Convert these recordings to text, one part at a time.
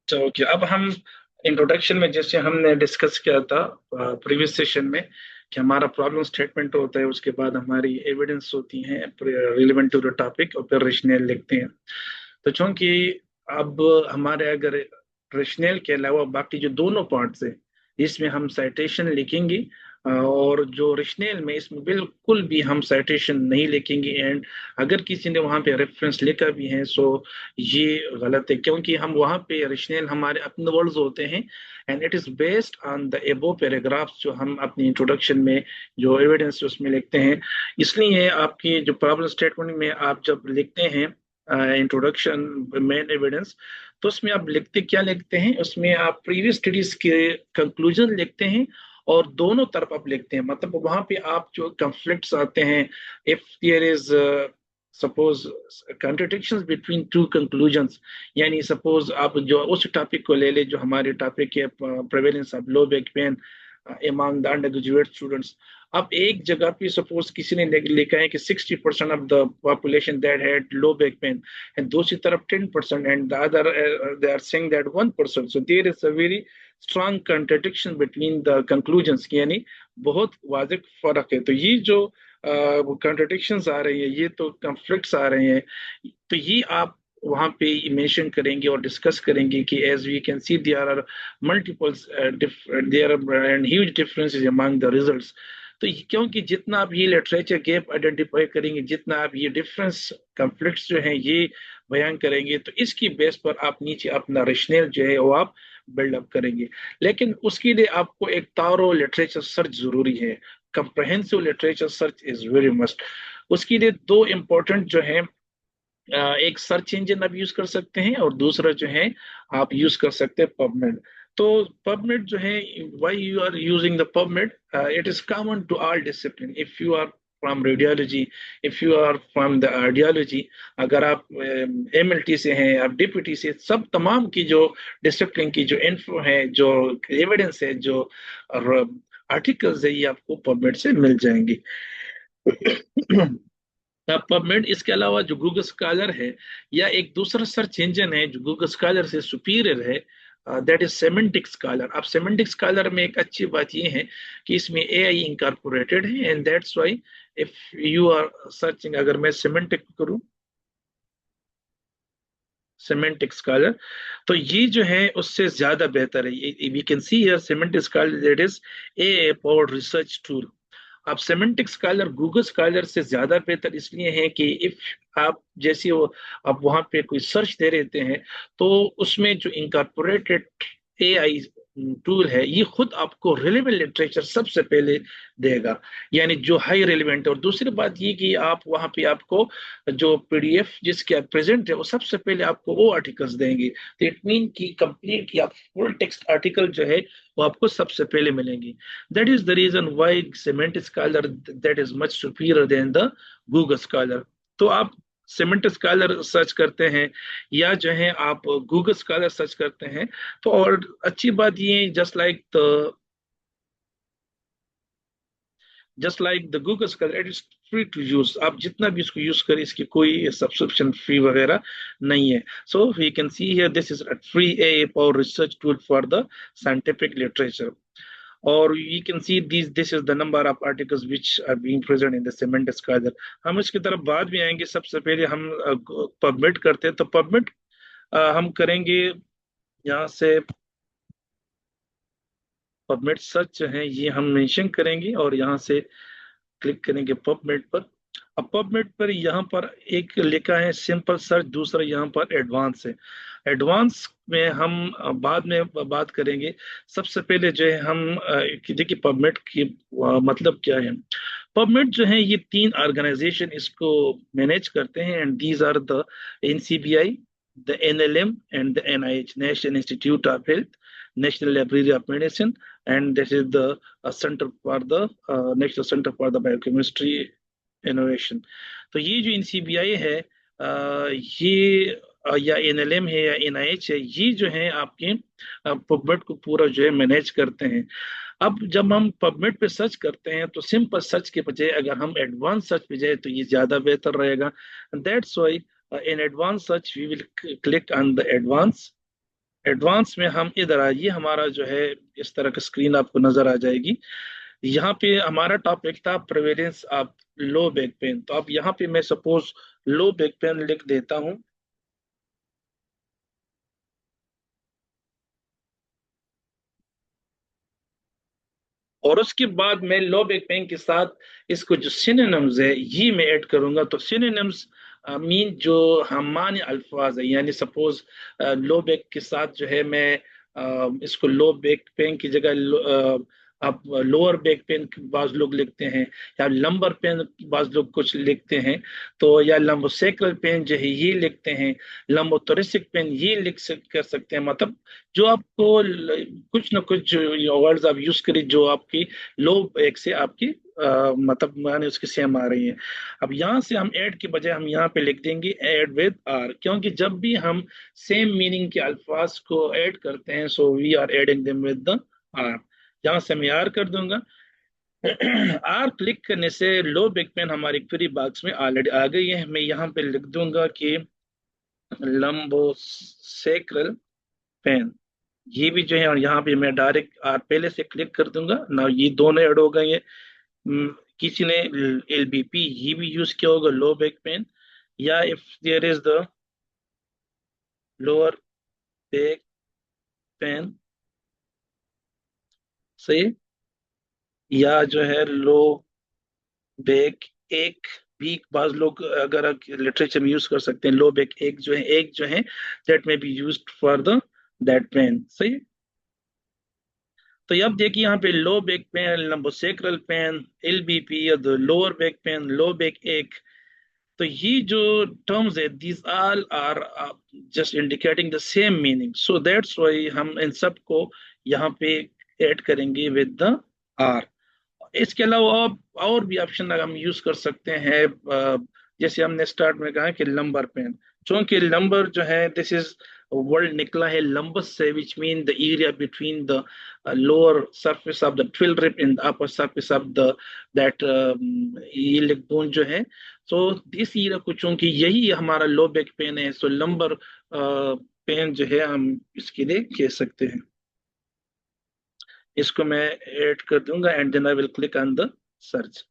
तो ओके, अब हम इंट्रोडक्शन में जैसे हमने डिस्कस किया था प्रीवियस सेशन में कि हमारा प्रॉब्लम स्टेटमेंट होता है, उसके बाद हमारी एविडेंस होती हैं रिलेवेंट टू द टॉपिक, और फिर रेशनल लिखते हैं। तो चूंकि अब हमारे अगर रेशनल के अलावा बाकी जो दोनों पार्ट्स है इसमें हम साइटेशन लिखेंगे, और जो रेशनल में इसमें बिल्कुल भी हम साइटेशन नहीं लिखेंगे। एंड अगर किसी ने वहां पे रेफरेंस लिखा भी है सो ये गलत है, क्योंकि हम वहां पे रेशनल हमारे अपने वर्ड्स होते हैं, and it is based on the एबो पैराग्राफ्स जो हम अपनी इंट्रोडक्शन में जो एविडेंस उसमें लिखते हैं। इसलिए आपकी जो प्रॉब्लम स्टेटमेंट में आप जब लिखते हैं इंट्रोडक्शन मेन एविडेंस, तो उसमें आप लिखते क्या लिखते हैं, उसमें आप प्रीवियस स्टडीज के कंक्लूजन लिखते हैं, और दोनों तरफ आप लिखते हैं। मतलब वहां पे आप जो कंफ्लिक्ट्स आते हैं, if there is suppose contradictions between two conclusions, यानी सपोज आप जो उस टॉपिक को ले ले जो हमारे टॉपिक है, prevalence of low back pain among the undergraduate students। अब एक जगह पे सपोज किसी ने लिखा है कि 60% of the population that had low back pain, and दूसरी तरफ 10%, and the other they are saying that 1%। So there is a very strong contradiction between the conclusions, यानी बहुत वाजिब फर्क है। तो ये जो कंट्रडिक्शंस आ रही है, ये तो कन्फ्लिक्ट्स आ रहे हैं, तो ये आप वहां पे मेंशन करेंगे और डिस्कस करेंगे कि as we can see there are multiples there are huge differences among the results. तो क्योंकि जितना आप ये लिटरेचर गैप आइडेंटिफाई करेंगे, जितना आप ये डिफरेंस कॉन्फ्लिक्ट्स जो हैं ये बयान करेंगे, तो इसकी बेस पर आप नीचे अपना रेशनल जो है वो आप बिल्डअप करेंगे। लेकिन उसके लिए आपको एक तारो लिटरेचर सर्च जरूरी है। Comprehensive literature search is very must. उसके लिए दो इंपॉर्टेंट जो है, एक सर्च इंजन आप यूज कर सकते हैं, और दूसरा जो है आप यूज कर सकते हैं पबमेड। तो पबमेड जो है, why you are using the PubMed, it is common to all discipline. If you are from radiology, if you are from the audiology, अगर आप एमएलटी से हैं, आप डीपीटी से, सब तमाम की जो डिसिप्लिन की जो इन्फो है, जो एविडेंस है, जो आर्टिकल्स है, ये आपको पबमेड से मिल जाएंगे। पबमेड इसके अलावा जो गूगल स्कॉलर है, या एक दूसरा सर्च इंजन है जो गूगल स्कॉलर से सुपीरियर है, दैट इज सेमेंटिक स्कॉलर। अब सेमेंटिक स्कॉलर में एक अच्छी बात ये है कि इसमें एआई इंकॉर्पोरेटेड है, and that's why if you are searching, अगर मैं सेमेंटिक करूं सेमेंटिक स्कॉलर, तो ये जो है उससे ज्यादा बेहतर है। We can see here Semantic Scholar, that is a powered research tool. आप सेमेंटिक स्कॉलर गूगल स्कॉलर से ज्यादा बेहतर इसलिए है कि इफ आप जैसे वो आप वहां पे कोई सर्च दे रहते हैं, तो उसमें जो इनकॉर्पोरेटेड एआई टूल है, ये खुद आपको रिलेवेंट लिटरेचर सबसे पहले देगा, यानी जो हाई रिलेवेंट है। और दूसरी बात ये कि आप वहां पे आपको जो पीडीएफ जिसके प्रेजेंट है, वो सबसे पहले आपको वो आर्टिकल्स देंगे। तो इट मीन कि कंप्लीट या फुल टेक्स्ट आर्टिकल जो है वो आपको सबसे पहले मिलेंगी। That is the reason why Semantic Scholar that is much superior than the Google Scholar. तो आप सीमेंट स्कॉलर सर्च करते हैं, या जो है आप गूगल स्कॉलर सर्च करते हैं, तो और अच्छी बात ये, just like the Google Scholar, it is free to use. आप जितना भी इसको यूज करें, इसकी कोई सब्सक्रिप्शन फी वगैरह नहीं है। So we can see here this is free a power research tool for the scientific literature. or you can see this is the number of articles which are being present in the cement scholar। हम इसकी तरफ बाद में आएंगे। सबसे पहले हम पबमिट करते हैं, तो पबमिट हम करेंगे यहाँ से। पबमिट सर्च जो है ये हम मेंशन करेंगे, और यहाँ से क्लिक करेंगे पबमिट पर। अब पबमिट पर यहाँ पर एक लिखा है सिंपल सर्च, दूसरा यहाँ पर एडवांस है। एडवांस में हम बाद में बात करेंगे। सबसे पहले जो है हम देखिए पबमिट की मतलब क्या है। पबमिट जो है ये तीन ऑर्गेनाइजेशन इसको मैनेज करते हैं, and these are the NCBI, the NLM, and the NIH, National Institute of Health, National Library of Medicine, and this is the centre for the National Centre for the biochemistry innovation. तो ये जो NCBI है, ये या NLM है या NIH है, ये जो है आपके पबमेड को पूरा जो है मैनेज करते हैं। अब जब हम पबमेड पे सर्च करते हैं, तो सिंपल सर्च के बजाय अगर हम एडवांस सर्च पे जाए तो ये ज्यादा बेहतर रहेगा। That's why in advance search we will click on the advance, advance में हम इधर आइए, हमारा जो है इस तरह की स्क्रीन आपको नजर आ जाएगी। यहाँ पे हमारा टॉपिक था prevalence of low back pain. तो अब यहाँ पे मैं सपोज लो बैक पेन लिख देता हूँ, और उसके बाद मैं लो बैक पेन के साथ इसको जो सिनोनिम्स है ये मैं ऐड करूंगा। तो सिनोनिम्स मीन जो हम माने अल्फाज है, यानी सपोज लो बैक के साथ जो है मैं इसको लो बैक पेन की जगह आप लोअर बैक पेन बाज लोग लिखते हैं, या लंबर पेन बाज लोग कुछ लिखते हैं। तो या लंबोसेक्रल पेन जो है ये लिखते हैं, लंबोथोरेसिक पेन ये कर सकते हैं। मतलब जो आपको कुछ ना कुछ जो वर्ड्स आप यूज करिए जो आपकी लो एक से आपकी मतलब माने उसकी सेम आ रही है। अब यहाँ से हम ऐड के बजाय हम यहाँ पे लिख देंगे ऐड विद आर, क्योंकि जब भी हम सेम मीनिंग के अल्फाज को ऐड करते हैं so we are adding them with the R. यहाँ से मैं आर कर दूंगा। आर क्लिक करने से लो बैक पेन हमारी क्वेरी बॉक्स में ऑलरेडी आ गई है। मैं यहाँ पे लिख दूंगा कि लंबोसेक्रल पेन, ये भी जो है, और यहाँ पे मैं डायरेक्ट आर पहले से क्लिक कर दूंगा ना, ये दोनों ऐड हो गए हैं। किसी ने एलबीपी ये भी यूज किया होगा लो बैक पेन, या if there is the lower back pain, सही, या जो है लो बैक एक भी बाज लोग अगर लिटरेचर में यूज कर सकते हैं। लो बैक एक जो है that may be used for the that pain, सही। तो अब देखिए यहाँ पे low back pain, lumbosacral pain, LBP या the lower back pain, low back एक। तो ये जो टर्म्स है these all are just indicating the same meaning, so that's why हम इन सब को यहाँ पे ऐड करेंगे विद द आर। इसके अलावा और भी ऑप्शन हम यूज कर सकते हैं। जैसे हमने स्टार्ट में कहा कि लंबर पेन, चूंकि लंबर जो है दिस इज वर्ड निकला है लंबस से, which mean the area between the lower surface of the twill rib in the upper surface of the that ये लेग बोन जो है। सो दिस एरिया को चूंकि यही हमारा लो बैक पेन है, सो लंबर पेन जो है हम इसके लिए कह सकते हैं। इसको मैं ऐड कर दूंगा and then I will click on the search.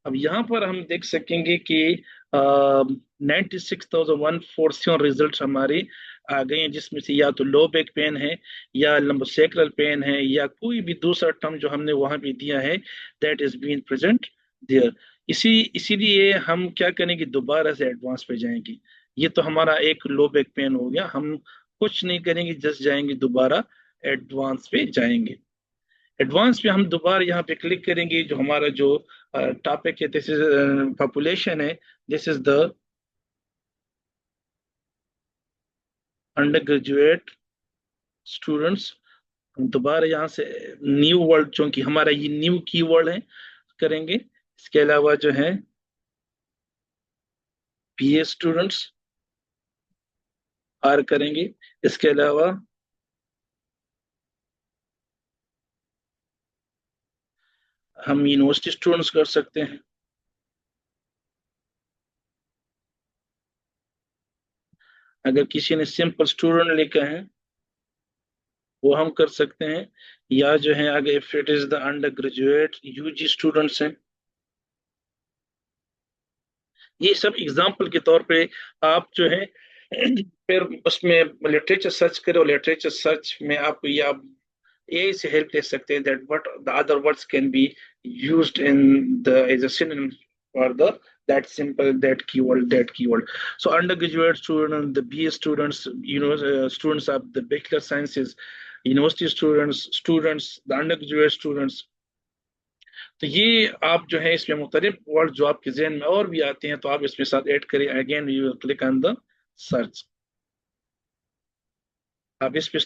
अब यहाँ पर हम देख सकेंगे कि 96,147 रिजल्ट हमारे आ गए हैं, जिसमें से या तो लो बैक पेन है, या लंबोसेक्रल पेन है, या कोई भी दूसरा टर्म जो हमने वहां पे दिया है that is been present there. इसीलिए हम क्या करेंगे, दोबारा से एडवांस पे जाएंगे। ये तो हमारा एक लो बैक पेन हो गया, हम कुछ नहीं करेंगे, जस्ट जाएंगे दोबारा एडवांस पे जाएंगे। एडवांस पे हम दोबारा यहाँ पे क्लिक करेंगे, जो हमारा जो टॉपिक है दिस इज पॉपुलेशन है, this is the under graduate students. हम दोबारा यहाँ से न्यू वर्ड, चूंकि हमारा ये न्यू की वर्ड है, करेंगे। इसके अलावा जो है बीए स्टूडेंट्स आर करेंगे। इसके अलावा हम यूनिवर्सिटी स्टूडेंट्स कर सकते हैं। अगर किसी ने सिंपल स्टूडेंट लिखा है वो हम कर सकते हैं, या जो है अगर if it is the undergraduate UG students हैं। ये सब एग्जाम्पल के तौर पे आप जो है फिर उसमें लिटरेचर सर्च करें, और लिटरेचर सर्च में आप या यही से हेल्प ले सकते हैं that what the other words can be used in the as a synonym for the that keyword. So undergraduate students, the BA students, students of the bachelor sciences, university students, the undergraduate students। तो ये आप जो है इसमें मुख्तलिफ word जो आपके जहन में और भी आते हैं तो आप इसमें साथ ऐड करें। Again you will click on the search. अब इस पे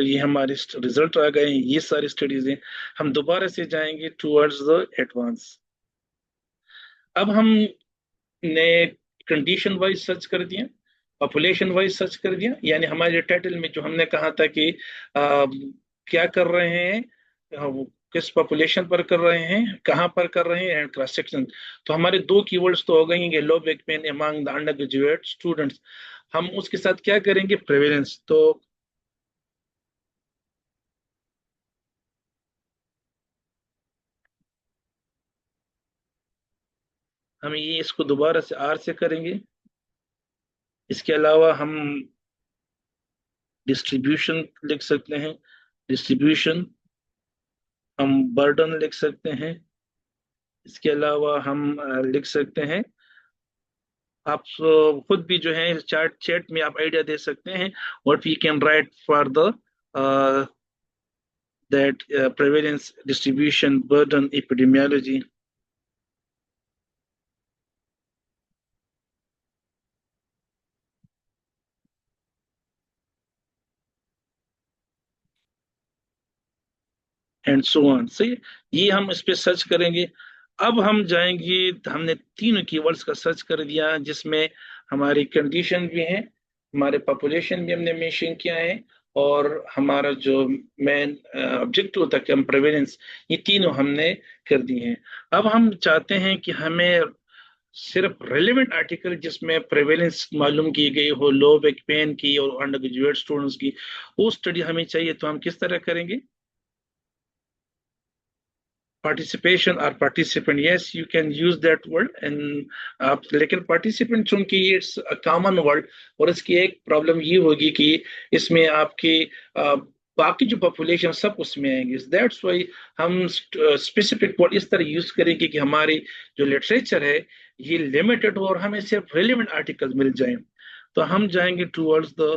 ये हमारे रिजल्ट आ गए हैं, ये सारी स्टडीज हैं। हम दोबारा से जाएंगे टूवर्ड्स द एडवांस। अब हमने कंडीशन वाइज सर्च कर दिया, पॉपुलेशन वाइज सर्च कर दिया, यानी हमारे टाइटल में जो हमने कहा था कि क्या कर रहे हैं, वो किस पॉपुलेशन पर कर रहे हैं, कहाँ पर कर रहे हैं, एंड क्रॉस सेक्शन। तो हमारे दो कीवर्ड्स तो हो गए हैं, लो back pen among the under graduate students. हम उसके साथ क्या करेंगे, प्रेवलेंस। तो हम ये इसको दोबारा से आर से करेंगे। इसके अलावा हम डिस्ट्रीब्यूशन लिख सकते हैं, डिस्ट्रीब्यूशन। हम बर्डन लिख सकते हैं। इसके अलावा हम लिख सकते हैं, आप खुद भी जो है चार्ट चैट में आप आइडिया दे सकते हैं what we can write for the that prevalence distribution burden epidemiology। And so on से ये हम इस पे सर्च करेंगे। अब हम जाएंगे, हमने तीनों कीवर्ड्स का सर्च कर दिया जिसमें हमारी कंडीशन भी है, हमारे पॉपुलेशन भी हमने मेंशन किया है, और हमारा जो मेन ऑब्जेक्टिव होता है प्रेवलेंस, ये तीनों हमने कर दिए हैं। अब हम चाहते हैं कि हमें सिर्फ रेलेवेंट आर्टिकल जिसमें प्रेवलेंस मालूम की गई हो लो बैक पेन की और अंडर ग्रेजुएट स्टूडेंट्स की, वो स्टडी हमें चाहिए। तो हम किस तरह करेंगे? पार्टिसिपेशन और participant, yes you can use that word and आप, लेकिन पार्टिसिपेंट चूंकि इट्स कॉमन वर्ड, और इसकी एक प्रॉब्लम ये होगी कि इसमें आपकी बाकी जो पॉपुलेशन सब उसमें आएंगे। दैट्स वाई हम स्पेसिफिक वर्ड इस तरह यूज करेंगे कि हमारी जो लिटरेचर है ये लिमिटेड हो और हमें सिर्फ रिलेवेंट आर्टिकल मिल जाए। तो हम जाएंगे टूवर्ड्स द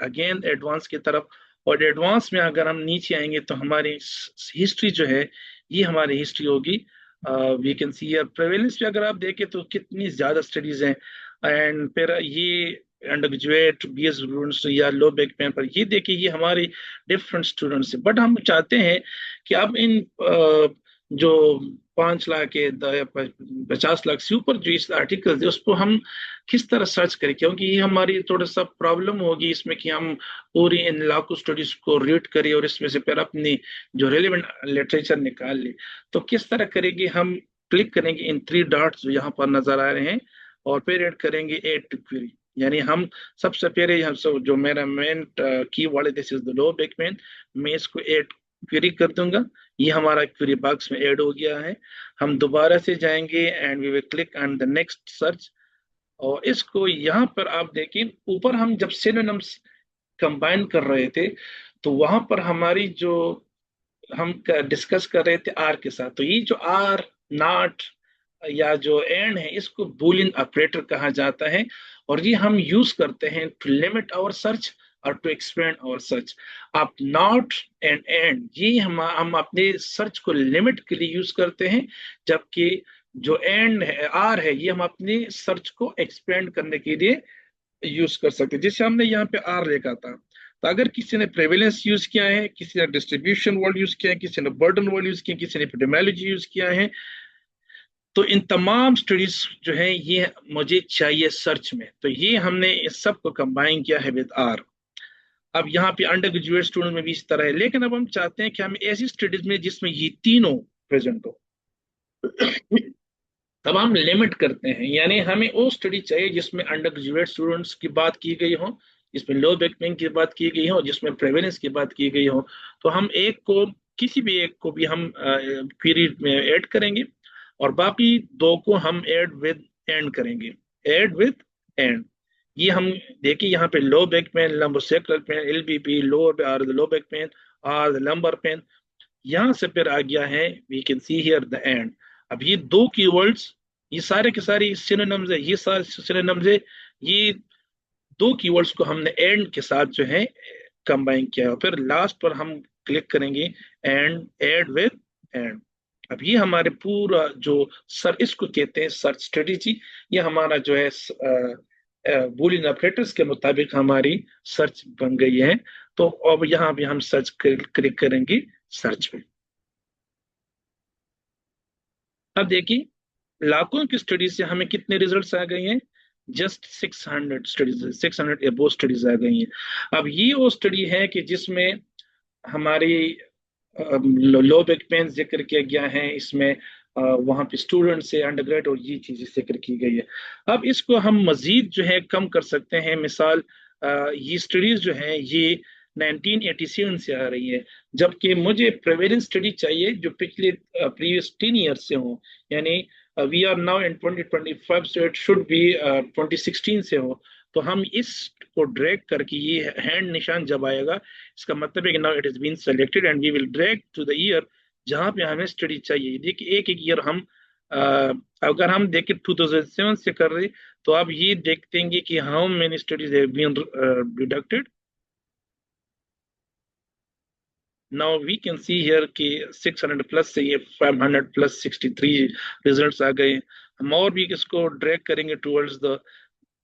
अगेन एडवांस की तरफ। और एडवांस में अगर हम नीचे आएंगे तो हमारी हिस्ट्री जो है, ये हमारी हिस्ट्री होगी। वी कैन सी प्रेवलेंस पे अगर आप देखें तो कितनी ज्यादा स्टडीज हैं। एंड फिर ये अंडर ग्रेजुएट बीएस स्टूडेंट्स या लो बैक पेन पर ये देखिए, ये हमारी डिफरेंट स्टूडेंट्स हैं। बट हम चाहते हैं कि अब इन जो 5 लाख के 50 लाख से ऊपर जो इस आर्टिकल है उसको हम किस तरह सर्च करें, क्योंकि ये हमारी थोड़ा सा प्रॉब्लम होगी इसमें कि हम पूरी इन लाखों स्टडीज को रीड करें और इसमें से फिर अपनी जो रेलिवेंट लिटरेचर निकाल ले। तो किस तरह करेंगे? हम क्लिक करेंगे इन 3 डॉट्स जो यहाँ पर नजर आ रहे हैं, और फिर ऐड करेंगे एड टू क्वेरी। यानी हम सबसे पहले हम सब जो मेरा मेन की वर्ड है this is the low back pen, मैं इसको ऐड क्वेरी कर दूंगा। ये हमारा क्वेरी बॉक्स में ऐड हो गया है। हम दोबारा से जाएंगे and we will click on the next search, और इसको यहाँ पर आप देखिए ऊपर हम जब सिनोनिम्स कंबाइन कर रहे थे तो वहां पर हमारी जो हम डिस्कस कर रहे थे आर के साथ, तो ये जो आर नॉट या जो एंड है इसको बूलियन ऑपरेटर कहा जाता है, और ये हम यूज करते हैं टू लिमिट आवर सर्च और टू एक्सपेंड आवर सर्च। आप नॉट एंड ये हम अपने सर्च को लिमिट के लिए यूज करते हैं, जबकि जो एंड है आर है ये हम अपने सर्च को एक्सपेंड करने के लिए यूज कर सकते हैं। जैसे हमने यहाँ पे आर लिखा था, तो अगर किसी ने प्रेवलेंस यूज किया है, किसी ने डिस्ट्रीब्यूशन वर्ड यूज किया है, किसी ने बर्डन वर्ड यूज किया है, किसी ने एपिडेमियोलॉजी यूज किया है, तो इन तमाम स्टडीज जो है ये मुझे चाहिए सर्च में। तो ये हमने इस सब को कंबाइन किया है विद आर। अब यहाँ पे अंडर ग्रेजुएट स्टूडेंट में भी इस तरह है, लेकिन अब हम चाहते हैं कि हम ऐसी स्टडीज में जिसमें ये तीनों प्रेजेंट हो। तब हम लिमिट करते हैं, यानी हमें वो स्टडी चाहिए जिसमें अंडर ग्रेजुएट स्टूडेंट्स की बात की गई हो, जिसमें लो बैक पेन की बात की गई हो, जिसमें प्रेवलेंस की बात की गई हो। तो हम एक को, किसी भी एक को भी हम क्वेरी में ऐड करेंगे, और बाकी दो को हम ऐड विद एंड करेंगे, ऐड विद एंड। ये हम देखिए यहाँ पे low back pain, lumbosacral pain, LBP, lower or low back pain, or lumbar pain, यहाँ से फिर आ गया है we can see here the and. अब ये दो कीवर्ड्स, ये सारे के सारे सिनोनिम्स है, ये सारे सिनोनिम्स है, ये दो कीवर्ड्स को हमने एंड के साथ जो है कंबाइन किया है। फिर लास्ट पर हम क्लिक करेंगे एंड एड विद एंड। अब ये हमारे पूरा जो सर इसको कहते हैं सर्च स्ट्रेटेजी, ये हमारा जो है बूलियन ऑपरेटर्स के मुताबिक हमारी सर्च बन गई है। तो अब यहाँ भी हम सर्च क्लिक करेंगे सर्च में। अब देखिए लाखों की स्टडी से हमें कितने रिजल्ट्स आ गए हैं? जस्ट 600 स्टडीज, 600 एबो स्टडीज आ गई हैं। अब ये वो स्टडी है कि जिसमें हमारी लो बैक पेन जिक्र किया गया है, इसमें वहां पे स्टूडेंट से अंडर ग्रेड और ये चीजें जिक्र की गई है। अब इसको हम मजीद जो है कम कर सकते हैं। मिसाल ये स्टडीज जो है ये 1987 से आ रही है, जबकि मुझे प्रेवेलेंस स्टडी चाहिए जो पिछले प्रीवियस 10 ईयर से हो, यानी we are now in 2025, so it should be 2016 से हो। तो हम इसको ड्रैग करके, ये हैंड निशान जब आएगा, इसका मतलब है कि now it is been selected and we will drag to the year जहां पे हमें स्टडी चाहिए। देखिए एक एक ईयर हम अगर हम देखें 2007 से कर रहे, तो आप ये देखते हैं कि how many studies have been deducted. Now we can see here कि 600 प्लस से ये 500 प्लस 63 रिजल्ट्स आ गए। हम और भी इसको ड्रैग करेंगे टुवर्ड्स द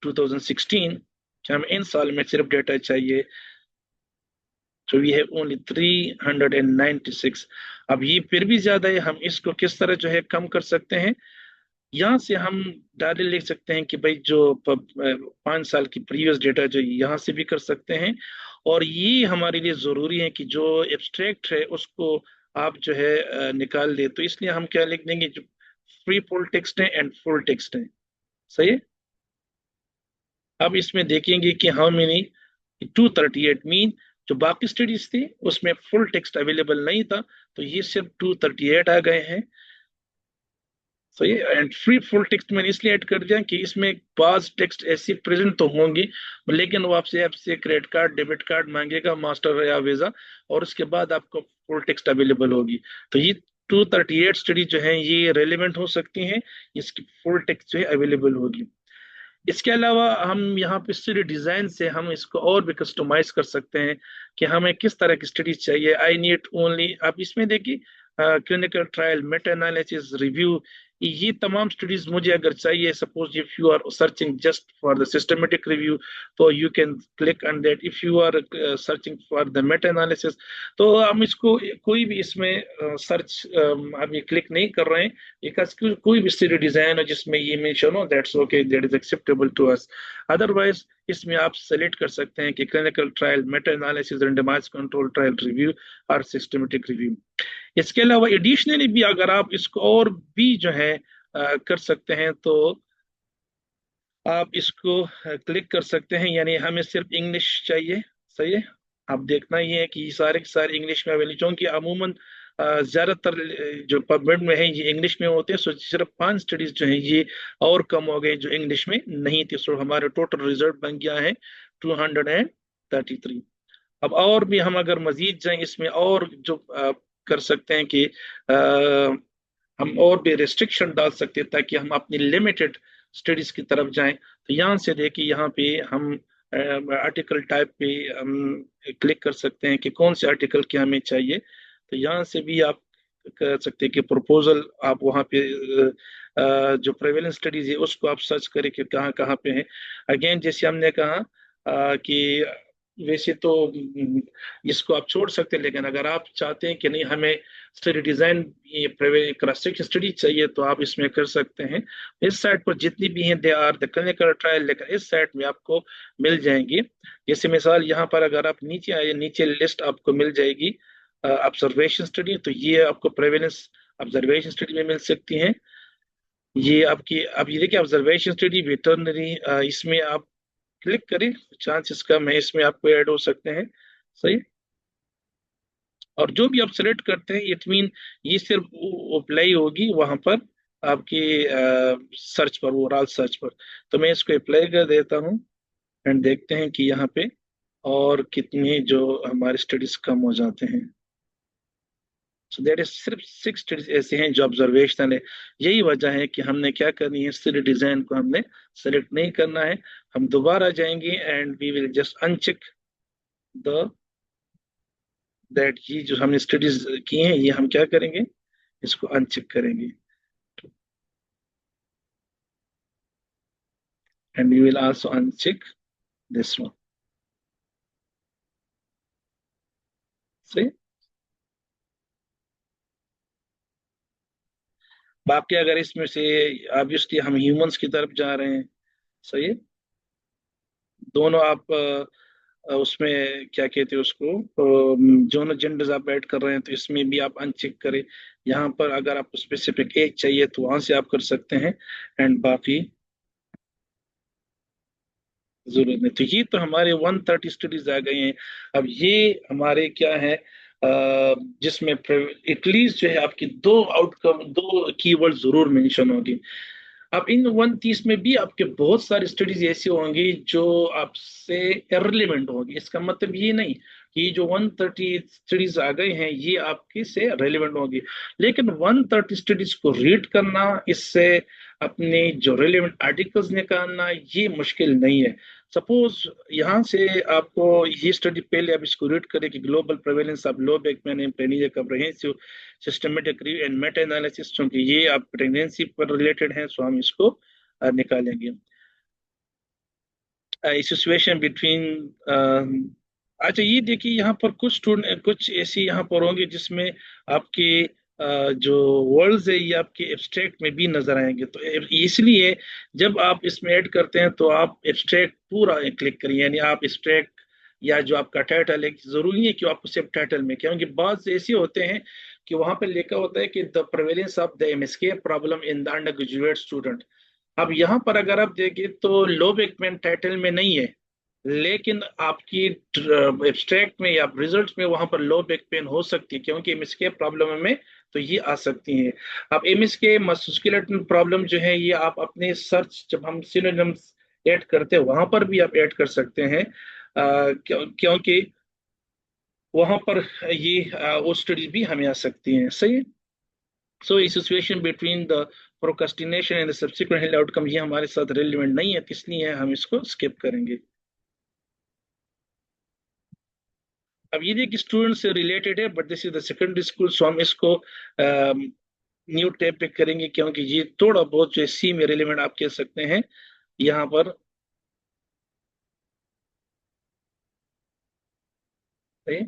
2016 कि हमें इन साल में सिर्फ डेटा चाहिए। तो वी हैव ओनली 396। अब ये फिर भी ज्यादा है, हम इसको किस तरह जो है कम कर सकते हैं? यहाँ से हम डायरेक्ट लिख सकते हैं कि भाई जो 5 साल की प्रीवियस डेटा जो यहाँ से भी कर सकते हैं। और ये हमारे लिए जरूरी है कि जो एब्स्ट्रैक्ट है उसको आप जो है निकाल दे। तो इसलिए हम क्या लिख देंगे, जो फ्री फुल टेक्स्ट है एंड फुल टेक्स्ट है। सही है। अब इसमें देखेंगे कि हाउ मेनी 238 मीन जो बाकी स्टडीज थी उसमें फुल टेक्स्ट अवेलेबल नहीं था, तो ये सिर्फ 238 आ गए हैं। तो ये एंड फ्री फुल टेक्स्ट मैंने इसलिए ऐड कर दिया कि इसमें पास टेक्स्ट ऐसी प्रेजेंट तो होंगी, लेकिन वो आपसे क्रेडिट कार्ड डेबिट कार्ड मांगेगा, मास्टर या वीजा, और उसके बाद आपको फुल टेक्स्ट अवेलेबल होगी। तो ये 238 स्टडी जो है ये रेलिवेंट हो सकती हैं, इसकी फुल टेक्स्ट जो है अवेलेबल होगी। इसके अलावा हम यहाँ पे स्टडी डिजाइन से हम इसको और भी कस्टमाइज कर सकते हैं कि हमें किस तरह की स्टडीज चाहिए। आई नीड ओनली, आप इसमें देखिए clinical trial, meta analysis, review, ये तमाम स्टडीज मुझे अगर चाहिए, suppose if you are searching just for the systematic review, तो you can click on that. If you are searching for the meta analysis, तो हम इसको कोई भी इसमें सर्च अभी क्लिक नहीं कर रहे हैं, बिकॉज कोई भी स्टडी डिजाइन हो जिसमें ये मेंशन हो, that's okay, that is acceptable to us. Otherwise इसमें आप सेलेक्ट कर सकते हैं कि clinical trial, meta analysis, randomised control trial review और सिस्टमेटिक रिव्यू। इसके अलावा एडिशनली भी अगर आप इसको और भी जो है कर सकते हैं, तो आप इसको क्लिक कर सकते हैं। यानी हमें सिर्फ इंग्लिश चाहिए। सही है। आप देखना ये है कि ये सारे के सारे इंग्लिश में अवेलेबल, क्योंकि अमूमन ज्यादातर जो पबमेड में है ये इंग्लिश में होते हैं। सो सिर्फ 5 स्टडीज जो है ये और कम हो गए जो इंग्लिश में नहीं थी। सो हमारे टोटल रिजल्ट बन गया है 233। अब और भी हम अगर मजीद जाएं इसमें, और जो कर सकते हैं कि हम और भी रिस्ट्रिक्शन डाल सकते हैं ताकि हम अपनी लिमिटेड स्टडीज की तरफ जाएं। तो यहाँ से देखिए, यहाँ पे हम आर्टिकल टाइप पे हम क्लिक कर सकते हैं कि कौन से आर्टिकल की हमें चाहिए। तो यहाँ से भी आप कर सकते हैं कि प्रपोजल, आप वहाँ पे जो प्रेवेलेंस स्टडीज है उसको आप सर्च करें कि कहाँ कहाँ पे है। अगेन जैसे हमने कहा कि वैसे तो इसको आप छोड़ सकते हैं, लेकिन अगर आप चाहते हैं कि नहीं हमें स्टडी डिजाइन, ये क्रॉस सेक्शन स्टडी चाहिए, तो आप इसमें कर सकते हैं। इस साइट पर जितनी भी हैं they are the clinical trial, लेकिन इस साइट में आपको मिल जाएंगी। जैसे मिसाल यहाँ पर अगर आप नीचे आए, नीचे लिस्ट आपको मिल जाएगी ऑब्जर्वेशन स्टडी, तो ये आपको प्रेवेलेंस ऑब्जर्वेशन स्टडी में मिल सकती हैं। ये आपकी, अब ये देखिए ऑब्जर्वेशन स्टडी वेटरनरी, इसमें आप क्लिक करें, चांसेस कम है इसमें आपको ऐड हो सकते हैं। सही। और जो भी आप सेलेक्ट करते हैं, इट मीन ये सिर्फ अप्लाई होगी वहां पर आपकी सर्च पर, ओवरऑल सर्च पर। तो मैं इसको अप्लाई कर देता हूँ एंड देखते हैं कि यहाँ पे और कितने जो हमारे स्टडीज कम हो जाते हैं। सो दैट इज सिर्फ 6 स्टडीज ऐसे हैं जो ऑब्जर्वेशनल है। यही वजह है कि हमने क्या करनी है, स्टडी डिजाइन को हमने सेलेक्ट नहीं करना है। हम दोबारा जाएंगे and we will just uncheck the that, ये जो हमने स्टडीज की हैं ये हम क्या करेंगे, इसको अनचेक करेंगे and we will also uncheck this one. सही। बाकी अगर इसमें से ऑब्वियसली हम ह्यूमंस की तरफ जा रहे हैं। सही है। दोनों आप उसमें क्या कहते हैं उसको, दोनों जेंडर्स आप ऐड कर रहे हैं, तो इसमें भी आप अनचेक करें। यहाँ पर अगर आपको स्पेसिफिक एज चाहिए तो वहां से आप कर सकते हैं, एंड बाकी जरूरत नहीं। तो ये तो हमारे 130 स्टडीज आ गए हैं। अब ये हमारे क्या है, जिसमें एटलीस्ट जो है आपकी दो आउटकम, दो कीवर्ड जरूर मेंशन होगी। अब इन 130 में भी आपके बहुत सारी स्टडीज ऐसी होंगी जो आपसे इररिलेवेंट होंगी। इसका मतलब ये नहीं कि ये जो 130 स्टडीज आ गए हैं ये आपके से रेलेवेंट होंगी, लेकिन 130 स्टडीज को रीड करना, इससे अपने जो रेलेवेंट आर्टिकल्स निकालना ये मुश्किल नहीं है। सपोज यहाँ से आपको ये स्टडी, पहले आप इसको रीड करें कि global prevalence of low back pain in pregnancy comprehensive systematic review and Meta analysis, क्योंकि ये आप प्रेगनेंसी पर रिलेटेड है, सो हम इसको निकालेंगे। सिचुएशन बिटवीन, अच्छा ये देखिए यहाँ पर कुछ स्टूडेंट, कुछ ऐसी यहाँ पर होंगे जिसमें आपके जो वर्ड्स है ये आपके एब्स्ट्रैक्ट में भी नजर आएंगे। तो इसलिए जब आप इसमें ऐड करते हैं तो आप एब्स्ट्रैक्ट पूरा क्लिक करिए, यानी आप एब्स्ट्रैक्ट या जो आपका टाइटल है, जरूरी है कि आपको सिर्फ टाइटल में, क्योंकि बाद ऐसे होते हैं कि वहां पर लिखा होता है कि the prevalence of the MSK problem in the under graduate student. अब यहाँ पर अगर आप देखें तो लो बैकमैन टाइटल में नहीं है, लेकिन आपकी एब्स्ट्रैक्ट में या रिजल्ट में वहां पर लो बैक पेन हो सकती है, क्योंकि एमएसके प्रॉब्लम में तो ये आ सकती है। अब एमएसके मस्कुलर प्रॉब्लम जो है ये आप अपने सर्च, जब हम सिनोनिम्स ऐड करते हैं वहां पर भी आप ऐड कर सकते हैं, क्योंकि वहां पर ये वो स्टडीज भी हमें आ सकती हैं। सही है। सो इस situation between the procrastination and the subsequent health outcome ये हमारे साथ रिलेवेंट नहीं है, इसलिए हम इसको स्किप करेंगे। अब ये देखिए स्टूडेंट से रिलेटेड है, but this is the secondary school, so हम इसको न्यू टैब पे करेंगे, क्योंकि ये थोड़ा बहुत जो सी में रिलेवेंट आप कह सकते हैं यहाँ पर। सही?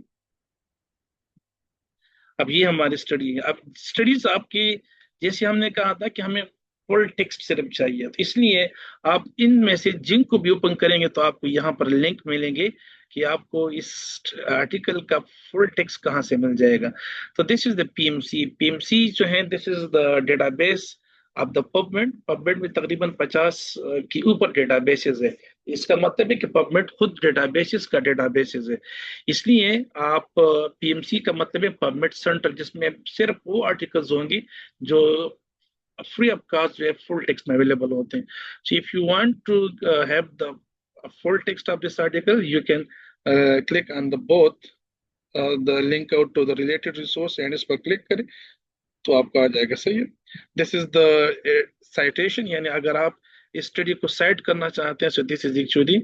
अब ये हमारी स्टडी है। अब स्टडीज आपकी, जैसे हमने कहा था कि हमें फुल टेक्स्ट सिर्फ चाहिए, तो इसलिए आप इनमें से जिनको भी ओपन करेंगे तो आपको यहाँ पर लिंक मिलेंगे कि आपको इस आर्टिकल का फुल टेक्स्ट कहाँ से मिल जाएगा। तो this is the PMC. PMC जो है this is the database of the PubMed. PubMed में तकरीबन 50 के ऊपर डेटाबेसेस है। इसका मतलब है कि पबमेड खुद डेटाबेसेस का डेटाबेसेस है। इसलिए आप पीएमसी का मतलब है पबमेड सेंटर, जिसमें सिर्फ वो आर्टिकल्स होंगे जो फ्री ऑफ कॉस्ट जो है फुल टेक्स्ट में अवेलेबल होते हैं। So if you want to have the full text of this article you can click on the both the link out to the related resource and इस पर click करें तो आपको आ जाएगा। सही है। दिस इज द साइटेशन, यानी अगर आप इस स्टडी को साइट करना चाहते हैं, so this is actually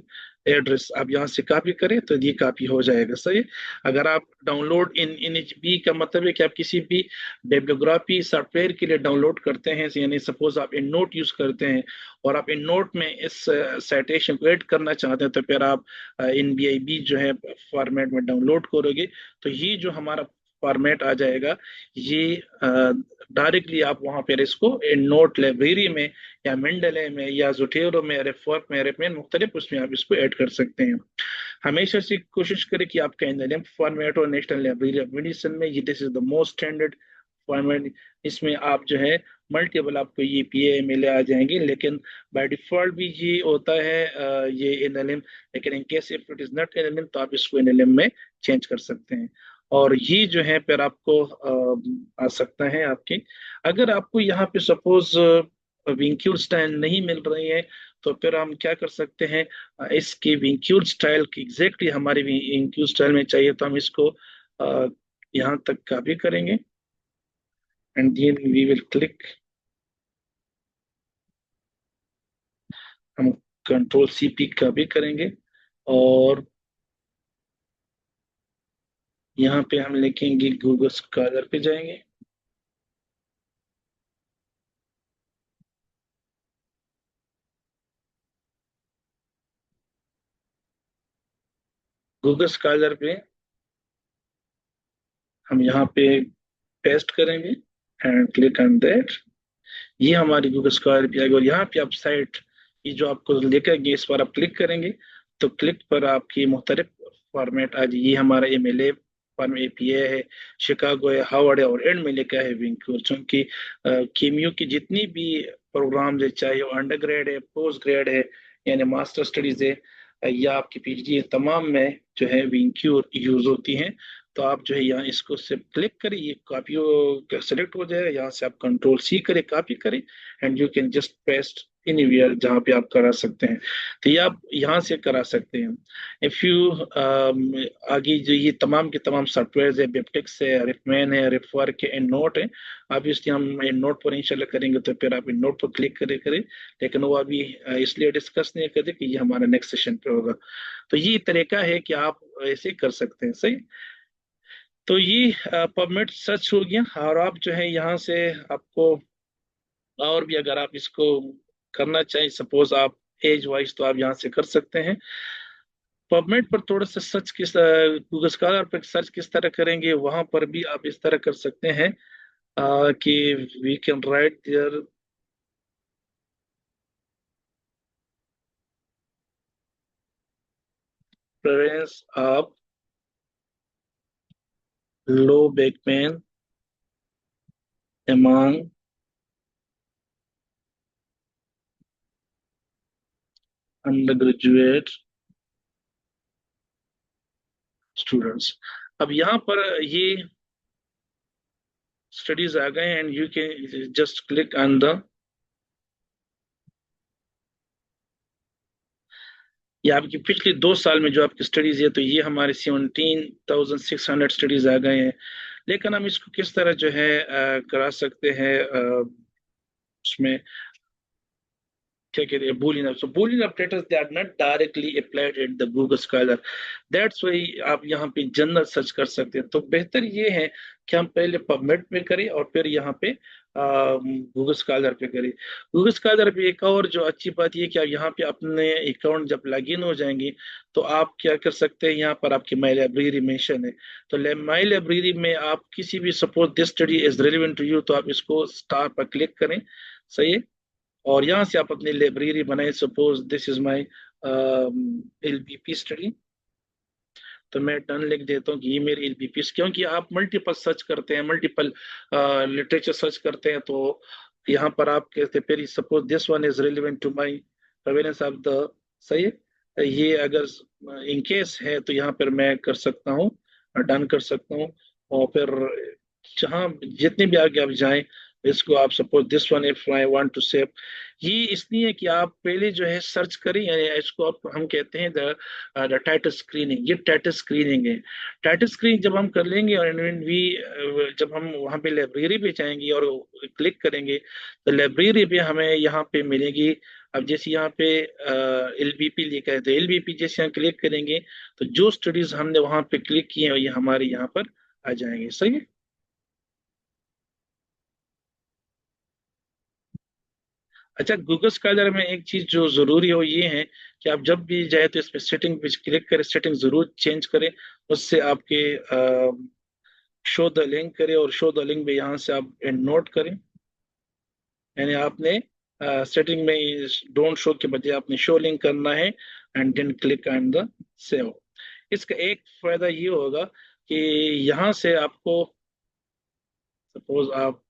address. आप यहाँ से कॉपी करें तो ये कॉपी हो जाएगा। सही है। अगर आप डाउनलोड इन एच बी का मतलब है कि आप किसी भी बिब्लियोग्राफी सॉफ्टवेयर के लिए डाउनलोड करते हैं, यानी सपोज आप इन नोट यूज करते हैं और आप इन नोट में इस साइटेशन को ऐड करना चाहते हैं, तो फिर आप इन बी आई बी जो है फॉर्मेट में डाउनलोड करोगे तो ये जो हमारा फॉर्मेट आ जाएगा, ये डायरेक्टली आप वहां पर इसको नोट लाइब्रेरी में या मेंडले में या जोटेरो में, रेफवर्क में, रेपमेन मुख्तलिफ उसमें आप इसको ऐड कर सकते हैं। हमेशा से कोशिश करें कि आपका एनएलएम फॉर्मेट और नेशनल लाइब्रेरी ऑफ मेडिसिन में, ये this is the most standard format. इसमें आप जो है मल्टीपल आपको ये पीए मिले आ जाएंगे, लेकिन बाय डिफॉल्ट भी ये होता है ये एनएलएम, लेकिन in case if it is not NLM तो आप इसको एनएलएम में चेंज कर सकते हैं। और ये जो है फिर आपको आ सकता है आपकी, अगर आपको यहाँ पे सपोज विंक्यूर स्टाइल नहीं मिल रही है तो फिर हम क्या कर सकते हैं, इसकी विंक्यूर स्टाइल की एग्जैक्टली हमारी विंक्यूर स्टाइल में चाहिए तो हम इसको यहाँ तक कॉपी करेंगे and then we will click, हम कंट्रोल सी पी कॉपी करेंगे और यहाँ पे हम लिखेंगे गूगल स्कॉलर पे जाएंगे। गूगल स्कॉलर पे हम यहाँ पे पेस्ट करेंगे एंड क्लिक ऑन दैट। ये हमारी गूगल स्कॉलर पे आएगी और यहाँ पे आप साइट, ये जो आपको लेकर गए इस पर आप क्लिक करेंगे तो क्लिक पर आपकी मुख्तलिफ फॉर्मेट आ जाए। ये हमारा एमएलए फॉर्म एपीए है, शिकागो है, हार्वर्ड है और एंड में लिखा है विंक्यूर, चूंकि केम्यू की जितनी भी प्रोग्राम है, चाहे वो अंडर ग्रेड है, पोस्ट ग्रेड है, यानी मास्टर स्टडीज है या आपकी पीएचडी है, तमाम में जो है विंक्यूर यूज होती हैं। तो आप जो है यहाँ इसको सिर्फ क्लिक करें, ये कॉपी सेलेक्ट हो जाएगा, यहाँ से आप कंट्रोल सी करें, कॉपी करें, and you can just paste anywhere जहाँ पे आप करा सकते हैं। तो ये आप यहाँ से करा सकते हैं। इफ यू आगे जो ये तमाम के तमाम सॉफ्टवेयर है, बिबटेक्स है, रिफमैन है, रिफवर्क है, एंड नोट है। अब इसलिए हम इन नोट पर इंशाल्लाह करेंगे, तो फिर आप इन नोट पर क्लिक करें। लेकिन वो अभी इसलिए डिस्कस नहीं करते कि ये हमारा नेक्स्ट सेशन पे होगा। तो ये तरीका है कि आप ऐसे कर सकते हैं, सही। तो ये पबमेड सर्च हो गया, और आप जो है यहाँ से आपको और भी अगर आप इसको करना चाहें, सपोज आप एज वाइज, तो आप यहाँ से कर सकते हैं। पबमेड पर थोड़ा सा सर्च गूगल स्कॉलर पर सर्च किस तरह करेंगे, वहां पर भी आप इस तरह कर सकते हैं कि we can write there prevalence of low back pain among undergraduate students. अब यहाँ पर ये स्टडीज आ गए, and you can just click on the, ये आपकी पिछले 2 साल में जो आपकी स्टडीज है, तो ये हमारे 17,600 स्टडीज आ गए हैं। लेकिन हम इसको किस तरह जो है करा सकते हैं, उसमें क्या कहते हैं, boolean so boolean operators, they are not directly applied at the Google Scholar, that's why आप यहाँ पे जनरल सर्च कर सकते हैं। तो बेहतर ये है कि हम पहले पबमेड पे करें और फिर यहाँ पे गूगल स्कॉलर पे करें। गूगल स्कॉलर पे एक और जो अच्छी बात ये कि आप यहाँ पे अपने अकाउंट जब लॉगिन हो जाएंगे, तो आप क्या कर सकते हैं, यहाँ पर आपकी माई लाइब्रेरी मेंशन है। तो माई लाइब्रेरी में आप किसी भी, suppose this study is relevant to you, तो आप इसको स्टार पर क्लिक करें, सही है। और यहाँ से आप अपनी लाइब्रेरी बनाए, suppose this is my LBP study, तो मैं डन लिख देता हूँ कि ये मेरी एलबीपी, क्योंकि आप मल्टीपल सर्च करते हैं, मल्टीपल लिटरेचर सर्च करते हैं, तो यहाँ पर आप कहते हैं फिर suppose this one is relevant to my prevalence of the, सही है। ये अगर इन केस है तो यहाँ पर मैं कर सकता हूँ, डन कर सकता हूँ। और फिर जहाँ जितने भी आगे आप जाएं, इसको आप suppose this one if I want to save, ये इसलिए कि आप पहले जो है सर्च करें, यानी इसको हम कहते हैं द टाइटल स्क्रीनिंग, ये टाइटल स्क्रीनिंग है। टाइटल स्क्रीन जब हम कर लेंगे, और वी जब हम वहाँ पे लाइब्रेरी पे जाएंगे और क्लिक करेंगे, तो लाइब्रेरी पे हमें यहाँ पे मिलेगी। अब जैसे यहाँ पे एलबीपी लिखा है, तो एलबीपी जैसे हम क्लिक करेंगे, तो जो स्टडीज हमने वहाँ पे क्लिक किए हैं ये हमारे यहाँ पर आ जाएंगे, सही है। अच्छा, गूगल स्कॉलर में एक चीज जो जरूरी हो ये है कि आप जब भी जाए तो इसमें सेटिंग पे क्लिक करें, सेटिंग जरूर चेंज करें। उससे आपके शो द लिंक करें, और शो द लिंक में यहाँ से आप एंड नोट करें, यानी आपने सेटिंग में डोंट शो के बजाय आपने शो लिंक करना है, and then click on the save. इसका एक फायदा ये होगा कि यहाँ से आपको, सपोज आप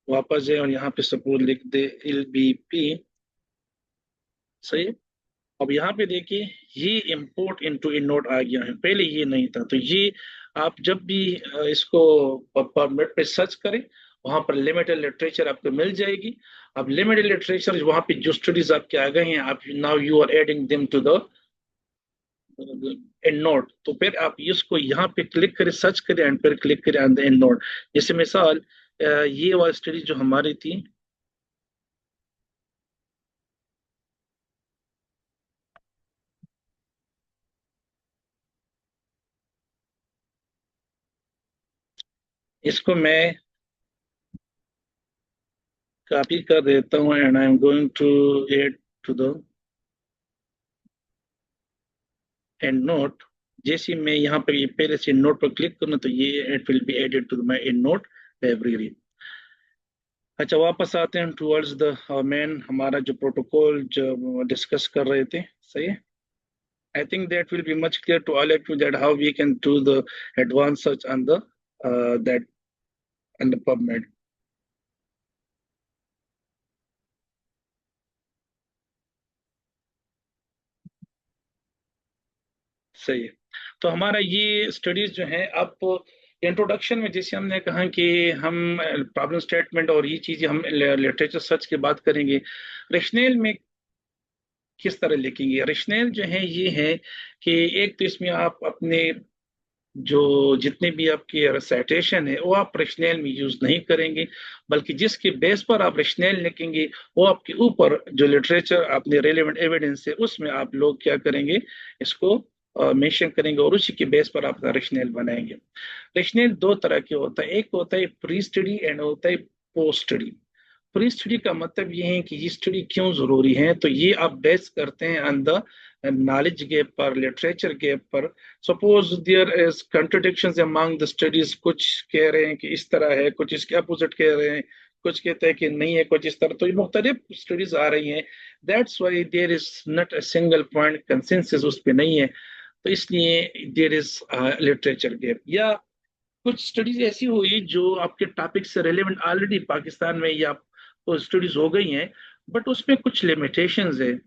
वापस जाए और यहाँ पे सपोज लिख दे एल बी पी, सही है। अब यहाँ पे देखिए, ये इंपोर्ट इनटू इन नोट आ गया है, पहले ये नहीं था। तो ये आप जब भी इसको परमिट पे सर्च करें, वहां पर लिमिटेड लिटरेचर आपको मिल जाएगी। अब लिमिटेड लिटरेचर वहां पे जो स्टडीज आपके आ गए हैं, आप now you are adding them to the EndNote. तो फिर आप इसको यहाँ पे क्लिक करें, सर्च करें, एंड फिर क्लिक करें ऑन द एंड नोट। जैसे मिसाल ये वाली स्टडी जो हमारी थी, इसको मैं कॉपी कर देता हूँ, and I am going to add to the EndNote. जैसे ही मैं यहाँ पर ये पहले से नोट पर क्लिक करूँ, तो ये it will be added to my EndNote library. अच्छा, वापस आते हैं टुवर्ड्स द मेन, हमारा जो प्रोटोकॉल जो डिस्कस कर रहे थे, सही है। I think that will be much clear to all of you that how we can do the advance search on the that on the PubMed, सही है। तो हमारा ये स्टडीज जो है, आप इंट्रोडक्शन में जैसे हमने कहा कि हम प्रॉब्लम स्टेटमेंट और ये चीजें हम लिटरेचर सर्च की बात करेंगे। रेशनेल में किस तरह लिखेंगे? रेशनेल जो है ये है कि एक तो इसमें आप अपने जो जितने भी आपके साइटेशन है वो आप रेशनेल में यूज नहीं करेंगे, बल्कि जिसके बेस पर आप रेशनेल लिखेंगे वो आपके ऊपर जो लिटरेचर आपने रेलेवेंट एविडेंस है उसमें आप लोग क्या करेंगे, इसको मेंशन करेंगे और उसी के बेस पर आप रेशनेल बनाएंगे। रेशनेल दो तरह के होता है, एक होता है प्री स्टडी एंड होता है पोस्ट स्टडी। प्री स्टडी का मतलब ये है कि ये स्टडी क्यों जरूरी है, तो ये आप बेस करते हैं ऑन द नॉलेज गैप पर, लिटरेचर गैप पर। Suppose there is contradictions among the studies, कुछ कह रहे हैं कि इस तरह है, कुछ इसके अपोजिट कह रहे हैं, कुछ कहते हैं कि नहीं है, कुछ इस तरह, तो ये मुख्तलिफ स्टडीज आ रही हैं। That's why there is not a single point consensus उस पर नहीं है, तो इसलिए देयर इज लिटरेचर गैप। या कुछ स्टडीज ऐसी हुई जो आपके टॉपिक से रिलेवेंट ऑलरेडी पाकिस्तान में या तो स्टडीज हो गई हैं, बट उसमें कुछ लिमिटेशंस है,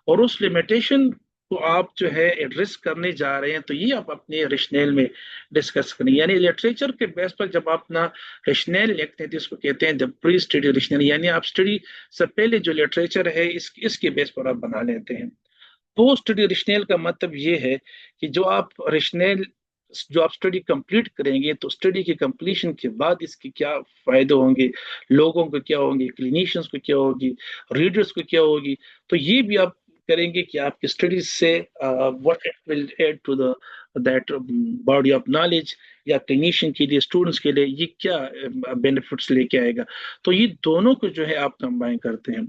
और उस लिमिटेशन को आप जो है एड्रेस करने जा रहे हैं, तो ये आप अपने रेशनेल में डिस्कस करें। यानी लिटरेचर के बेस पर जब आप अपना रेशनेल लिखते हैं तो इसको कहते हैं द प्री स्टडी रेशनेल, यानी आप स्टडी से पहले जो लिटरेचर है इसके बेस पर आप बना लेते हैं। पोस्ट स्टडी रेशनेल का मतलब ये है कि जो आप स्टडी कंप्लीट करेंगे तो स्टडी के कंप्लीशन के बाद इसके क्या फायदे होंगे, लोगों को क्या होंगे, क्लिनिशियंस को क्या होगी, रीडर्स को क्या होगी, तो ये भी आप करेंगे कि आपकी स्टडीज से what it will add to the that body of knowledge, या क्लिनिशियन के लिए, स्टूडेंट्स के लिए ये क्या बेनिफिट्स लेके आएगा। तो ये दोनों को जो है आप कंबाइन करते हैं।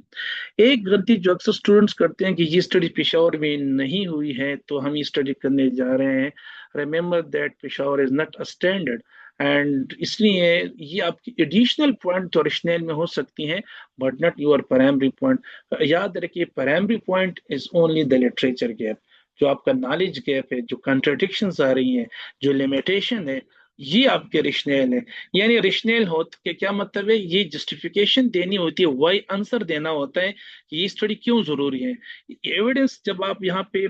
एक गलती जो अक्सर स्टूडेंट्स करते हैं कि ये स्टडी पेशावर में नहीं हुई है तो हम ये स्टडी करने जा रहे हैं। Remember that Peshawar is not a standard, and इसलिए ये आपकी एडिशनल पॉइंट तो रेशनल में हो सकती हैं, but not your primary point. याद रखिए primary point is only the literature gap, जो आपका नॉलेज गैप है, जो कंट्रडिक्शंस आ रही हैं, जो लिमिटेशन है, ये आपके रिश्नेल है। यानी रिश्नेल हो के क्या मतलब है, ये जस्टिफिकेशन देनी होती है, वाई आंसर देना होता है कि ये स्टडी क्यों जरूरी है। एविडेंस जब आप यहाँ पे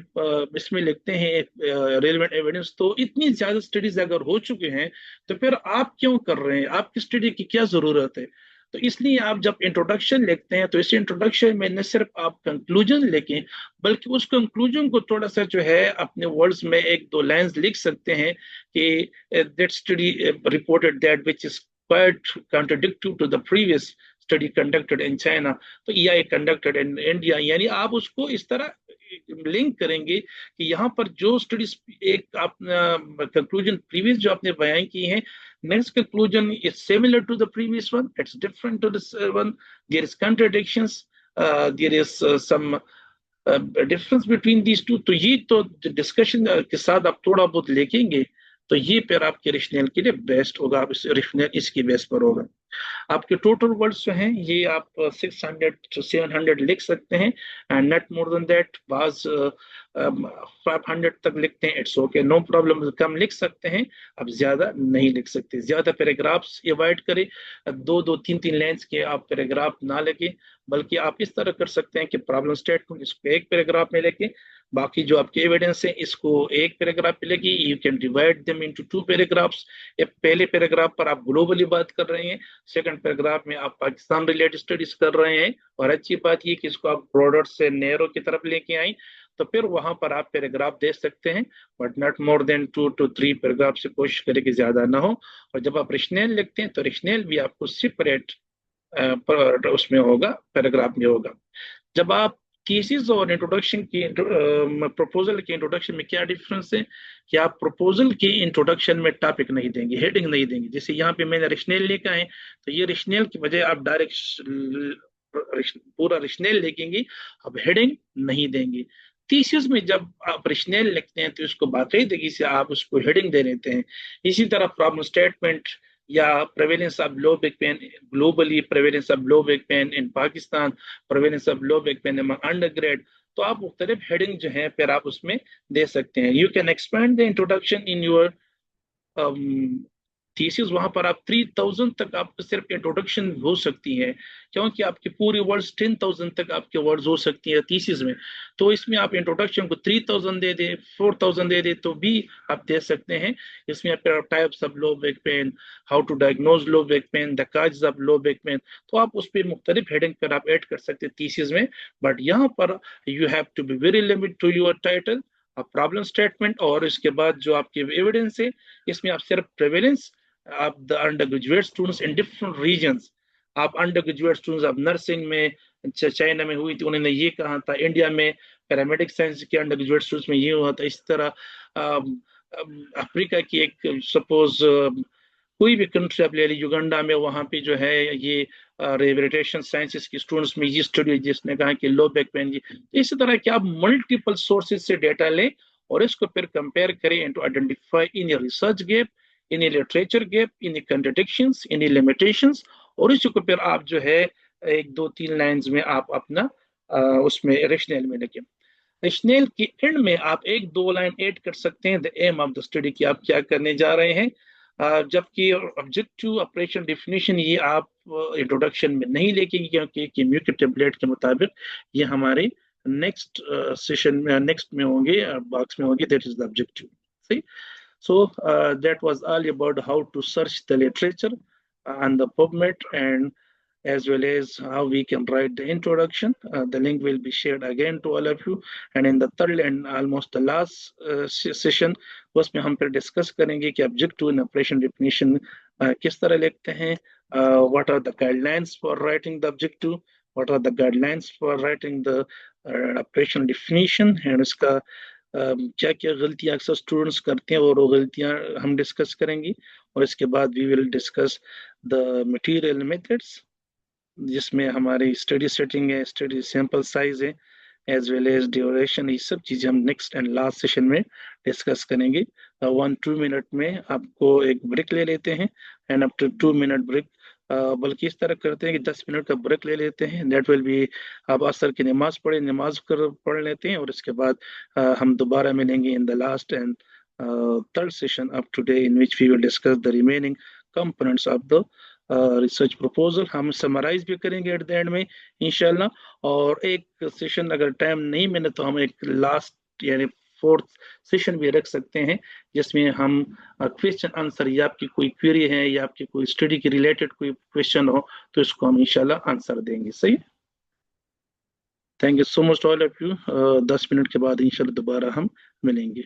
इसमें लिखते हैं रेलेवेंट एविडेंस, तो इतनी ज्यादा स्टडीज अगर हो चुके हैं तो फिर आप क्यों कर रहे हैं, आपकी स्टडी की क्या जरूरत है। तो इसलिए आप जब इंट्रोडक्शन लिखते हैं तो इस इंट्रोडक्शन में न सिर्फ आप कंक्लूजन लिखें, बल्कि उस कंक्लूजन को थोड़ा सा जो है अपने वर्ड्स में एक दो लाइंस लिख सकते हैं कि that study reported that which is quite contradictory to the previous study conducted in China, तो EI conducted in India। यानी आप उसको इस तरह लिंक करेंगे कि यहाँ पर जो स्टडीज एक आप कंक्लूजन प्रीवियस जो आपने बयान की है, next conclusion is similar to the previous one, it's different to this one, there is contradictions, there is some difference between these two. तो ये तो डिस्कशन के साथ आप थोड़ा बहुत लिखेंगे तो ये फिर आपके रिश्नेल के लिए बेस्ट होगा, आप इस रिश्नेल इसकी बेस पर होगा। आपके टोटल वर्ड्स जो हैं ये आप 600 to 700 लिख सकते हैं, and not more than that. बाज 500 तक लिखते हैं, इट्स ओके, नो प्रॉब्लम, कम लिख सकते हैं, अब ज्यादा नहीं लिख सकते। ज्यादा पैराग्राफ्स अवॉइड करें, दो दो तीन तीन लाइंस के आप पैराग्राफ ना लगे, बल्कि आप इस तरह कर सकते हैं कि प्रॉब्लम स्टेटमेंट इसको एक पैराग्राफ में लेके, बाकी जो आपके एविडेंस है इसको एक पैराग्राफ पे लगी, you can divide them into two paragraphs. पहले पैराग्राफ पर आप ग्लोबली बात कर रहे हैं, सेकंड पैराग्राफ में आप पाकिस्तान रिलेटेड स्टडीज कर रहे हैं, और अच्छी बात ये कि इसको आप ब्रॉडर से नैरो की तरफ लेके आए, तो फिर वहां पर आप पैराग्राफ दे सकते हैं, but not more than 2 to 3 paragraph से कोशिश करें कि ज्यादा ना हो। और जब आप रिश्नेल लिखते हैं तो रिश्नेल भी आपको सेपरेट उसमें होगा, पैराग्राफ में होगा। जब आप थीसिस और इंट्रोडक्शन की प्रपोजल के इंट्रोडक्शन में क्या डिफरेंस है कि आप प्रपोजल के इंट्रोडक्शन में टॉपिक नहीं देंगे, हेडिंग नहीं देंगे। जैसे यहाँ पे मैंने रिश्नेल लिखा है तो ये रिश्नेल की बजाय आप डायरेक्ट पूरा रिश्नेल लिखेंगे, अब हेडिंग नहीं देंगे। थीसिस में जब आप रिश्नेल लिखते हैं तो इसको बाकायदगी से आप उसको हेडिंग दे देते हैं। इसी तरह प्रॉब्लम स्टेटमेंट या prevalence of low back pen globally, prevalence of low back pain in Pakistan, prevalence of low back pen under grade, तो आप मुख्तलिफ हेडिंग जो है फिर आप उसमें दे सकते हैं। You can expand the introduction in your thesis वहां पर आप 3000 तक आप सिर्फ इंट्रोडक्शन हो सकती है, क्योंकि आपके पूरे वर्ड्स 10,000 तक आपके वर्ड्स हो सकती है थीसिस में। तो इसमें आप इंट्रोडक्शन को 3000 दे दे, 4000 दे दे तो भी आप दे सकते हैं। इसमें types of low back pain, how to diagnose low back pain, the causes of low back pain, तो आप उस पर मुख्तलिफ हेडिंग पर आप ऐड कर सकते हैं थीसिस में। बट यहाँ पर you have to be very limit to your title, problem statement, और इसके बाद जो आपके एविडेंस है इसमें आप सिर्फ prevalence of the undergraduate students in different regions। आप अंडर स्टूडेंट्स आप नर्सिंग में चाइना में हुई थी, उन्होंने ये कहा था, इंडिया में पैरामेडिक साइंस के अंडर स्टूडेंट्स में ये हुआ था, इस तरह अफ्रीका की एक सपोज कोई भी कंट्री आप ले ली, युगांडा में, वहां पे जो है ये रिहेबिलिटेशन साइंसेस के स्टूडेंट्स में ये स्टडी जिसने कहा कि लो बैक पेन जी। इसी तरह कि आप मल्टीपल सोर्सेज से डेटा लें और इसको फिर कंपेयर करें and to identify in research gap, in literature gap, in contradictions, in limitations, और इसको फिर आप जो है 1 2 3 लाइंस में आप अपना उसमें रेशनल में लिखें। रेशनल के एंड में आप 1 2 लाइन ऐड कर सकते हैं the aim of the study की आप क्या करने जा रहे हैं। जबकि ऑब्जेक्टिव ऑपरेशन डेफिनेशन ये आप इंट्रोडक्शन में नहीं लेके, क्योंकि केम्यू के टेम्पलेट के मुताबिक ये हमारे नेक्स्ट सेशन में, नेक्स्ट में होंगे, बॉक्स में होंगे, दैट इज द ऑब्जेक्टिव। सही। So that was all about how to search the literature and the PubMed, and as well as how we can write the introduction. The link will be shared again to all of you. And in the third and almost the last session, उसमें हम फिर discuss करेंगे कि objective and operation definition किस तरह लिखते हैं, what are the guidelines for writing the objective, what are the guidelines for writing the operation definition, and उसका क्या क्या गलतियां अक्सर स्टूडेंट्स करते हैं, और वो गलतियां हम डिस्कस करेंगे। और इसके बाद we will discuss the material methods, जिसमें हमारी स्टडी सेटिंग है, स्टडी सैंपल साइज है, एज वेल एज ड्यूरेशन, ये सब चीजें हम नेक्स्ट एंड लास्ट सेशन में डिस्कस करेंगे। 1 2 मिनट में आपको एक ब्रेक ले लेते हैं, and up to 2 minute break, बल्कि इस तरह करते हैं कि 10 मिनट का ब्रेक ले लेते हैं। दैट विल बी, आप असर की नमाज पढ़ लेते हैं, और इसके बाद हम दोबारा मिलेंगे in the last and third session of today, in which we will discuss the remaining components of the research proposal. हम समराइज भी करेंगे एट द एंड में इंशाल्लाह, और एक सेशन अगर टाइम नहीं मिले तो हम एक लास्ट यानी 4th सेशन भी रख सकते हैं, जिसमें हम क्वेश्चन आंसर, या आपकी कोई क्वेरी है या आपकी कोई स्टडी के रिलेटेड कोई क्वेश्चन हो तो इसको हम इंशाल्लाह आंसर देंगे। सही। Thank you so much all of you. 10 minute के बाद इंशाल्लाह दोबारा हम मिलेंगे।